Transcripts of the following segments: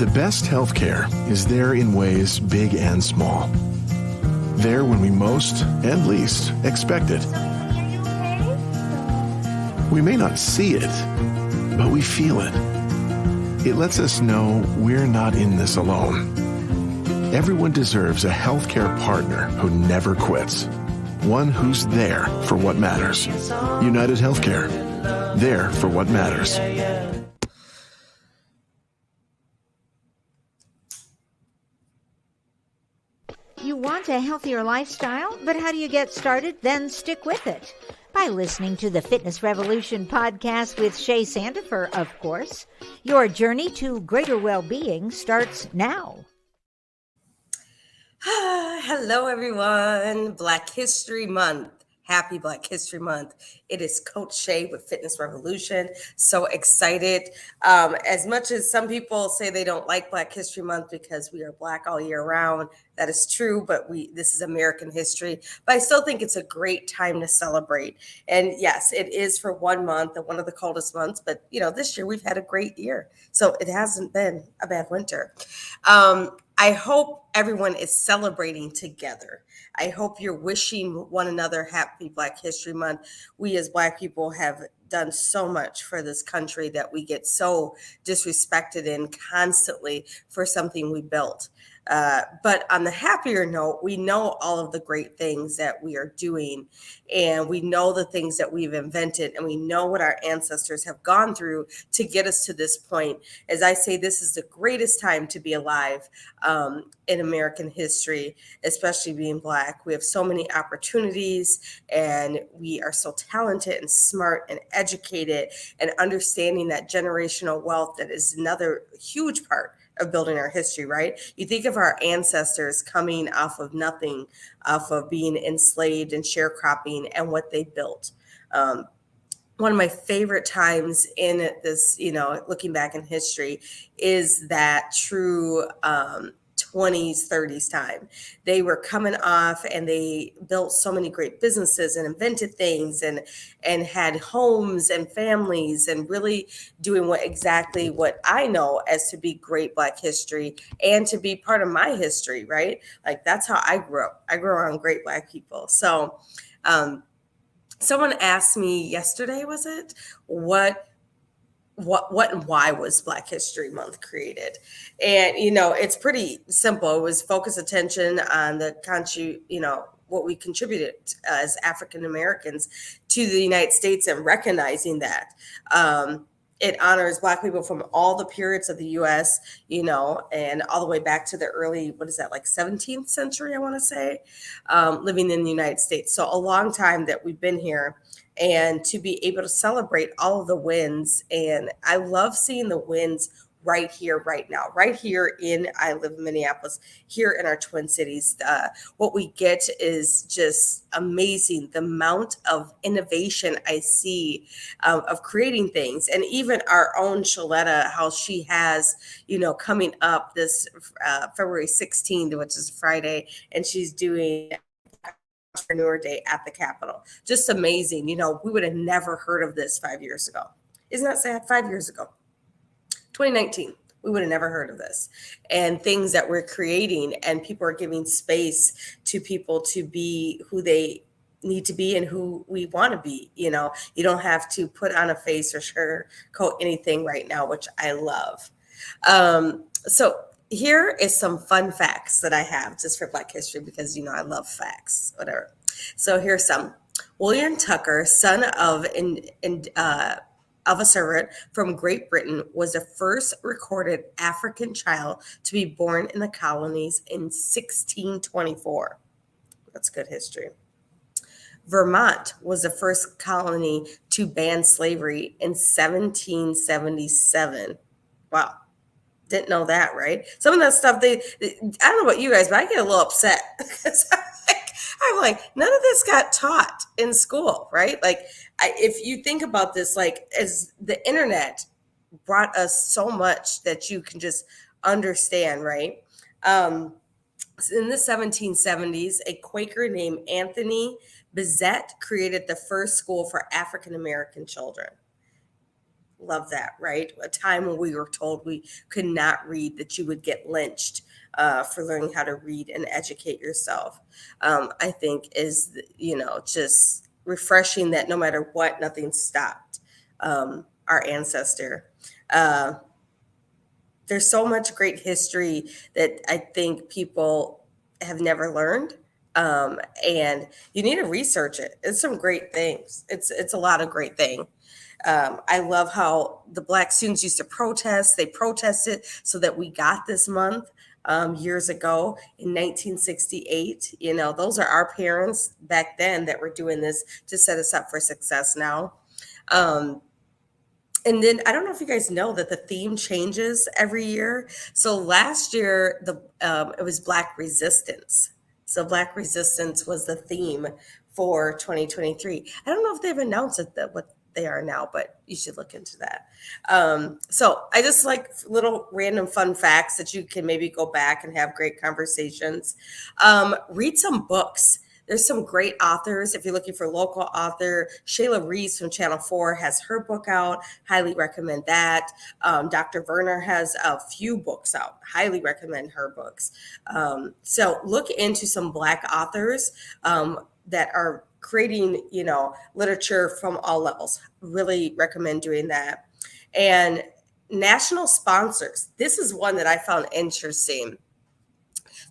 The best healthcare is there in ways big and small. There when we most and least expect it. We may not see it, but we feel it. It lets us know we're not in this alone. Everyone deserves a healthcare partner who never quits. One who's there for what matters. United Healthcare. There for what matters. You want a healthier lifestyle, but how do you get started? Then stick with it. By listening to the Fitness Revolution podcast with Shay Sandifer, of course. Your journey to greater well-being starts now. Hello, everyone. Black History Month. Happy Black History Month. It is Coach Shay with Fitness Revolution. So excited. As much as some people say they don't like Black History Month because we are Black all year round, that is true, but this is American history. But I still think it's a great time to celebrate. And yes, it is for 1 month, one of the coldest months. But, this year we've had a great year. So it hasn't been a bad winter. I hope everyone is celebrating together. I hope you're wishing one another happy Black History Month. We as Black people have done so much for this country that we get so disrespected in constantly for something we built. But on the happier note, we know all of the great things that we are doing, and we know the things that we've invented, and we know what our ancestors have gone through to get us to this point. As I say, this is the greatest time to be alive in American history, especially being Black. We have so many opportunities, and we are so talented and smart and educated, and understanding that generational wealth that is another huge part of building our history, right? You think of our ancestors coming off of nothing, off of being enslaved and sharecropping, and what they built. One of my favorite times in this, looking back in history, is that true 20s, 30s time. They were coming off and they built so many great businesses and invented things and had homes and families and really doing exactly what I know as to be great Black history and to be part of my history, right? Like that's how I grew up. I grew around great Black people. So someone asked me yesterday, was it, what and why was Black History Month created? And, it's pretty simple. It was focus attention on what we contributed as African Americans to the United States and recognizing that. It honors Black people from all the periods of the U.S., and all the way back to the early, 17th century, I want to say, living in the United States. So a long time that we've been here. And to be able to celebrate all of the wins. And I love seeing the wins right here, right now, right here I live in Minneapolis, here in our Twin Cities. What we get is just amazing. The amount of innovation I see of creating things. And even our own Shaletta, how she has, coming up this February 16th, which is Friday, and she's doing Entrepreneur Day at the Capitol. Just amazing. We would have never heard of this 5 years ago. Isn't that sad? 5 years ago, 2019, we would have never heard of this. And things that we're creating, and people are giving space to people to be who they need to be and who we want to be. You don't have to put on a face or sugarcoat anything right now, which I love. So here is some fun facts that I have just for Black history because, I love facts, whatever. So here's some. William Tucker, son of a servant from Great Britain, was the first recorded African child to be born in the colonies in 1624. That's good history. Vermont was the first colony to ban slavery in 1777. Wow. Didn't know that, right? Some of that stuff, I don't know about you guys, but I get a little upset because I'm like, none of this got taught in school, right? Like, if you think about this, like, as the internet brought us so much that you can just understand, right? In the 1770s, a Quaker named Anthony Bissett created the first school for African American children. Love that, right? A time when we were told we could not read, that you would get lynched for learning how to read and educate yourself. I think is, just refreshing that no matter what, nothing stopped our ancestor. Uh, there's so much great history that I think people have never learned. And you need to research it. It's some great things. It's a lot of great things. I love how the Black students used to protest. They protested so that we got this month years ago in 1968. Those are our parents back then that were doing this to set us up for success now. Um, and then I don't know if you guys know that the theme changes every year. So last year, it was Black Resistance. So Black Resistance was the theme for 2023. I don't know if they've announced it, that what they are now, but you should look into that. So I just like little random fun facts that you can maybe go back and have great conversations. Read some books. There's some great authors. If you're looking for local author, Shayla Reeves from Channel 4 has her book out. Highly recommend that. Dr. Werner has a few books out. Highly recommend her books. So look into some Black authors that are creating, literature from all levels. Really recommend doing that. And national sponsors. This is one that I found interesting.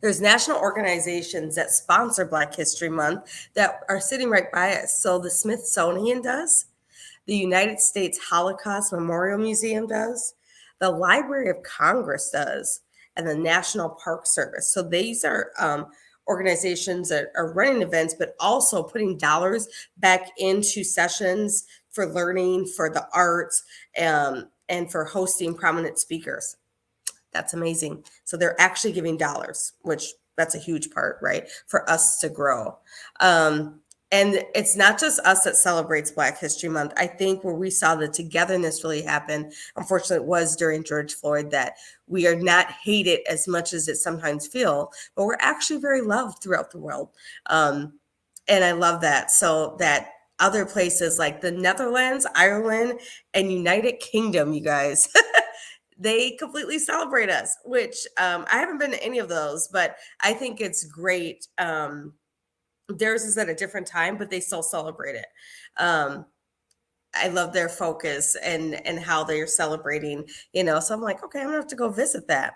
There's national organizations that sponsor Black History Month that are sitting right by us. So the Smithsonian does, the United States Holocaust Memorial Museum does, the Library of Congress does, and the National Park Service. So these are organizations that are running events, but also putting dollars back into sessions for learning, for the arts, and for hosting prominent speakers. That's amazing. So they're actually giving dollars, which that's a huge part, right? For us to grow. And it's not just us that celebrates Black History Month. I think where we saw the togetherness really happen, unfortunately, it was during George Floyd, that we are not hated as much as it sometimes feel, but we're actually very loved throughout the world. And I love that. So that other places like the Netherlands, Ireland, and United Kingdom, you guys, they completely celebrate us, which I haven't been to any of those, but I think it's great. Theirs is at a different time, but they still celebrate it. I love their focus and how they're celebrating, so I'm like, okay, I'm gonna have to go visit that.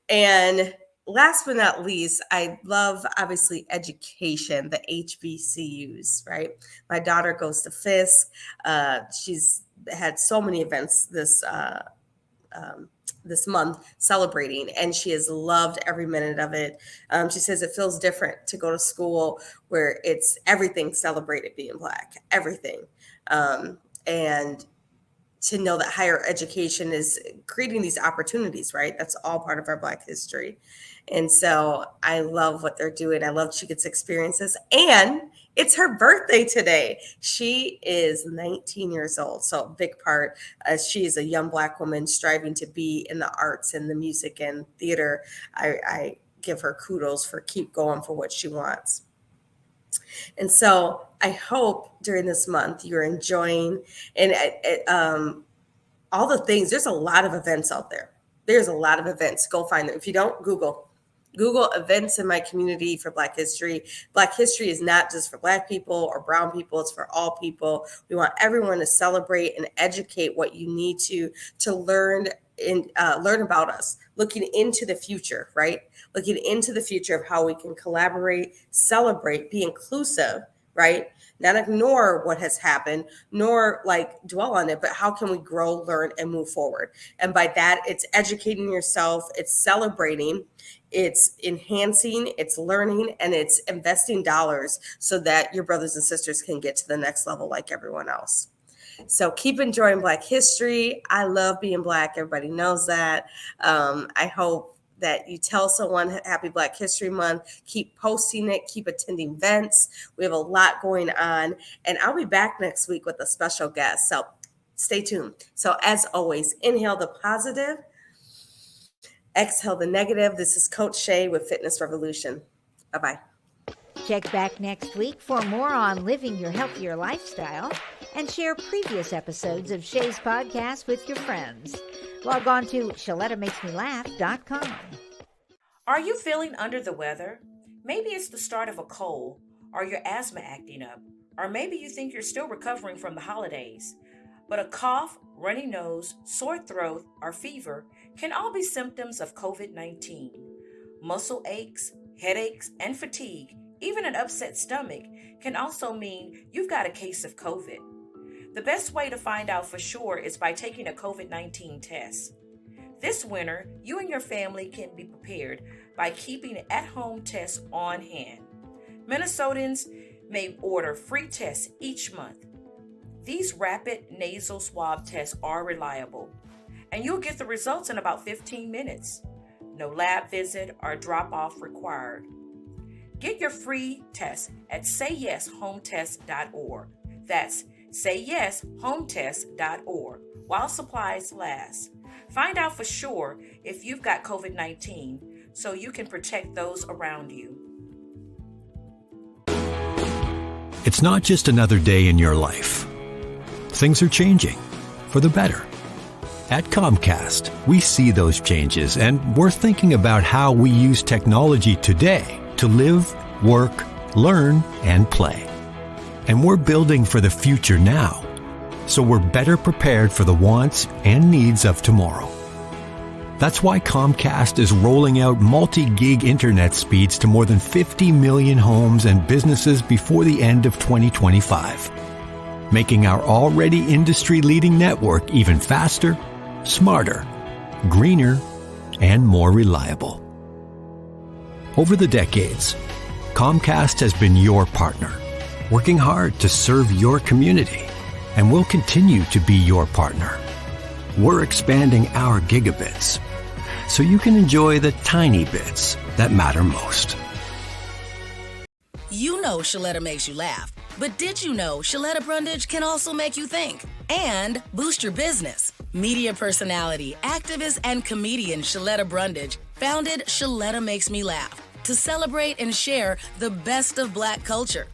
And last but not least, I love obviously education, the HBCUs, right? My daughter goes to Fisk. She's had so many events this month celebrating, and she has loved every minute of it. She says it feels different to go to school where it's everything celebrated being Black, everything. And to know that higher education is creating these opportunities, right? That's all part of our Black history. And so I love what they're doing. I love she gets experiences, and it's her birthday today. She is 19 years old. So a big part, she is a young Black woman striving to be in the arts and the music and theater. I give her kudos for keep going for what she wants. And so I hope during this month you're enjoying and all the things. There's a lot of events out there. There's a lot of events. Go find them. If you don't, Google events in my community for Black history. Black history is not just for Black people or brown people. It's for all people. We want everyone to celebrate and educate what you need to learn and learn about us, looking into the future, right? Looking into the future of how we can collaborate, celebrate, be inclusive, right? Not ignore what has happened, nor like dwell on it, but how can we grow, learn, and move forward? And by that, it's educating yourself, it's celebrating, it's enhancing, it's learning, and it's investing dollars so that your brothers and sisters can get to the next level like everyone else. So keep enjoying Black history. I love being Black. Everybody knows that. I hope that you tell someone happy Black History Month. Keep posting it. Keep attending events. We have a lot going on. And I'll be back next week with a special guest. So stay tuned. So as always, inhale the positive. Exhale the negative. This is Coach Shay with Fitness Revolution. Bye-bye. Check back next week for more on living your healthier lifestyle. and share previous episodes of Shay's podcast with your friends. Log on to ShalettaMakesMeLaugh.com. Are you feeling under the weather? Maybe it's the start of a cold, or your asthma acting up, or maybe you think you're still recovering from the holidays. But a cough, runny nose, sore throat, or fever can all be symptoms of COVID-19. Muscle aches, headaches, and fatigue, even an upset stomach, can also mean you've got a case of COVID. The best way to find out for sure is by taking a COVID-19 test. This winter, you and your family can be prepared by keeping at-home tests on hand. Minnesotans may order free tests each month. These rapid nasal swab tests are reliable, and you'll get the results in about 15 minutes. No lab visit or drop-off required. Get your free test at sayyeshometest.org. That's sayyeshometest.org while supplies last. Find out for sure if you've got COVID-19 so you can protect those around you. It's not just another day in your life. Things are changing for the better. At Comcast, we see those changes, and we're thinking about how we use technology today to live, work, learn, and play. And we're building for the future now, so we're better prepared for the wants and needs of tomorrow. That's why Comcast is rolling out multi-gig internet speeds to more than 50 million homes and businesses before the end of 2025, making our already industry-leading network even faster, smarter, greener, and more reliable. Over the decades, Comcast has been your partner, working hard to serve your community, and will continue to be your partner. We're expanding our gigabits so you can enjoy the tiny bits that matter most. You know Shaletta makes you laugh, but did you know Shaletta Brundage can also make you think and boost your business? Media personality, activist, and comedian Shaletta Brundage founded Shaletta Makes Me Laugh to celebrate and share the best of Black culture.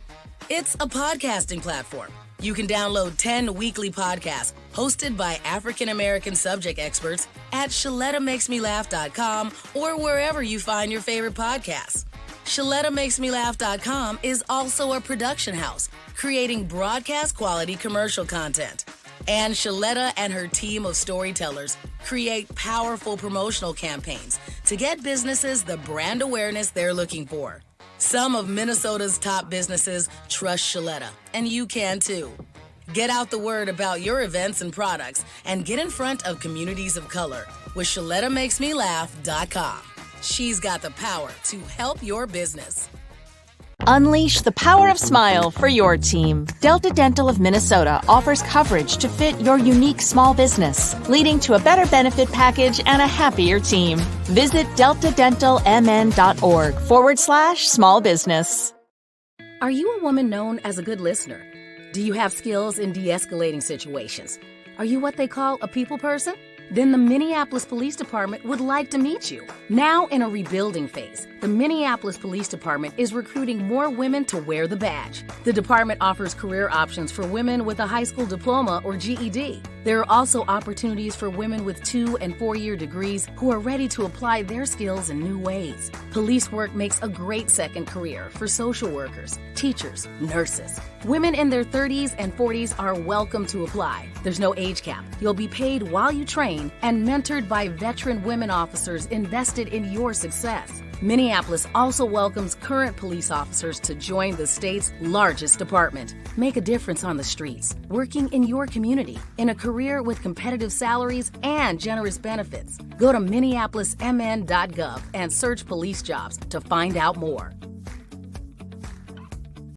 It's a podcasting platform. You can download 10 weekly podcasts hosted by African-American subject experts at ShalettaMakesMeLaugh.com or wherever you find your favorite podcasts. ShalettaMakesMeLaugh.com is also a production house, creating broadcast-quality commercial content. And Shaletta and her team of storytellers create powerful promotional campaigns to get businesses the brand awareness they're looking for. Some of Minnesota's top businesses trust Shaletta, and you can too. Get out the word about your events and products and get in front of communities of color with ShalettaMakesMeLaugh.com. She's got the power to help your business. Unleash the power of smile for your team. Delta Dental of Minnesota offers coverage to fit your unique small business, leading to a better benefit package and a happier team. Visit deltadentalmn.org/small business. Are you a woman known as a good listener? Do you have skills in de-escalating situations? Are you what they call a people person? Then the Minneapolis Police Department would like to meet you. Now in a rebuilding phase, the Minneapolis Police Department is recruiting more women to wear the badge. The department offers career options for women with a high school diploma or GED. There are also opportunities for women with 2- and 4-year degrees who are ready to apply their skills in new ways. Police work makes a great second career for social workers, teachers, nurses. Women in their 30s and 40s are welcome to apply. There's no age cap. You'll be paid while you train and mentored by veteran women officers invested in your success. Minneapolis also welcomes current police officers to join the state's largest department. Make a difference on the streets, working in your community, in a career with competitive salaries and generous benefits. Go to minneapolismn.gov and search police jobs to find out more.